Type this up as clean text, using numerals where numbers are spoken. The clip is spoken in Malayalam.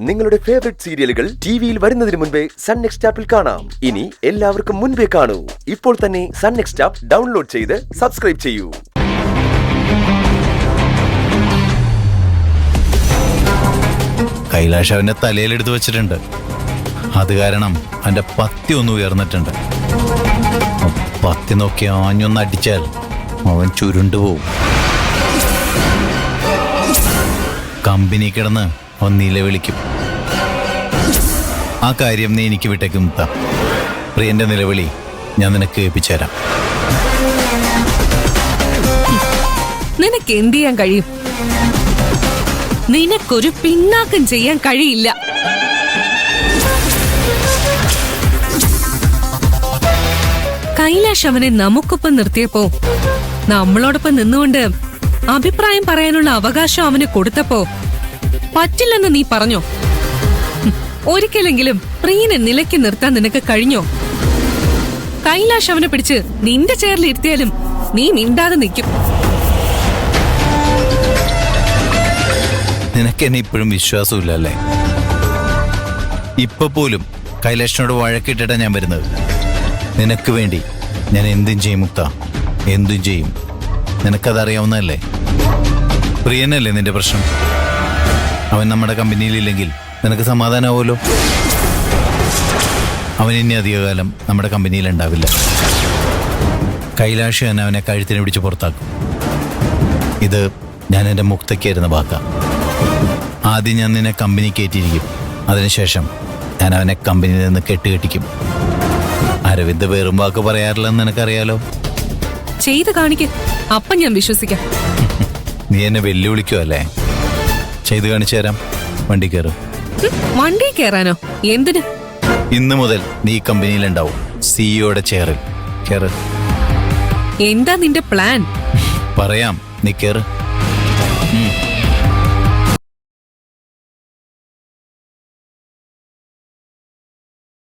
നിങ്ങളുടെ ഫേവറേറ്റ് സീരിയലുകൾ ടിവിയിൽ വരുന്നതിന് മുൻപേ സൺ നെക്സ്റ്റ് ആപ്പിൽ കാണാം. ഇനി എല്ലാവർക്കും മുൻപേ കാണൂ. ഇപ്പോൾ തന്നെ സൺ നെക്സ്റ്റ് ആപ്പ് ഡൗൺലോഡ് ചെയ്ത് സബ്സ്ക്രൈബ് ചെയ്യൂ. കൈലാഷ് അവന്റെ തലയിലെടുത്ത് വെച്ചിട്ടുണ്ട്. അത് കാരണം അവന്റെ പത്തി ഒന്ന് ഉയർന്നിട്ടുണ്ട്. പത്തി നോക്കി ആഞ്ഞൊന്ന് അടിച്ചാൽ അവൻ ചുരുണ്ടുപോകും. കമ്പനി കിടന്ന് അവൻ നിലവിളിക്കും. ആ കാര്യം നീ എനിക്ക് വിട്ടേക്ക് മുത്ത. പ്രിയന്റെ നിലവിളി ഞാൻ നിനക്ക് കേൾപ്പിച്ചുതരാം. നിനക്ക് എന്ത് ചെയ്യാൻ കഴിയും? നിനക്കൊരു പിന്നാക്കം ചെയ്യാൻ കഴിയില്ല. കൈലാഷ് അവനെ നമുക്കൊപ്പം നിർത്തിയപ്പോ, നമ്മളോടൊപ്പം നിന്നുകൊണ്ട് അഭിപ്രായം പറയാനുള്ള അവകാശം അവന് കൊടുത്തപ്പോ പറ്റില്ലെന്ന് നീ പറഞ്ഞോ? ഒരിക്കലെങ്കിലും പ്രിയനെ നിലയ്ക്ക് നിർത്താൻ നിനക്ക് കഴിഞ്ഞോ? കൈലാഷ് അവനെ പിടിച്ച് നിന്റെ ചെയറിൽ ഇരുത്തിയാലും നീ മിണ്ടാതെ നിൽക്കും. നിനക്ക് എന്നെ ഇപ്പോഴും വിശ്വാസമില്ലല്ലേ? ഇപ്പൊ പോലും കൈലാഷിനോട് വഴക്കിട്ടിട്ടാ ഞാൻ വരുന്നത്. നിനക്ക് വേണ്ടി ഞാൻ എന്തും ചെയ്യും മുക്ത, എന്തും ചെയ്യും. നിനക്കതറിയാവുന്നതല്ലേ? പ്രിയനല്ലേ നിന്റെ പ്രശ്നം? അവൻ നമ്മുടെ കമ്പനിയിലില്ലെങ്കിൽ നിനക്ക് സമാധാനമാവുമല്ലോ. അവൻ ഇനി അധികകാലം നമ്മുടെ കമ്പനിയിൽ ഉണ്ടാവില്ല. കൈലാഷ് തന്നെ അവനെ കഴുത്തിനെ പിടിച്ച് പുറത്താക്കും. ഇത് ഞാൻ എൻ്റെ മുക്തയ്ക്കായിരുന്ന വാക്കാണ്. ആദ്യം ഞാൻ നിന്നെ കമ്പനി കയറ്റിയിരിക്കും. അതിനുശേഷം ഞാൻ അവനെ കമ്പനിയിൽ നിന്ന് കെട്ടുകെട്ടിക്കും. അരവിന്ദ് വേറും വാക്ക് പറയാറില്ലെന്ന് നിനക്കറിയാലോ. ചെയ്ത് കാണിക്ക്, അപ്പം ഞാൻ വിശ്വസിക്കാം. നീ എന്നെ വെല്ലുവിളിക്കുമല്ലേ? ചെയ്ത് കാണിച്ചു തരാം. വണ്ടി കയറും. വണ്ടി കയറാനോ? എന്തിന്? ഇന്ന് മുതൽ നീ കമ്പനിയിലുണ്ടാവും, സിഇഒയുടെ ചെയറിൽ. കയറ്. എന്താ നിന്റെ പ്ലാൻ? പറയാം, നീ കയറ്.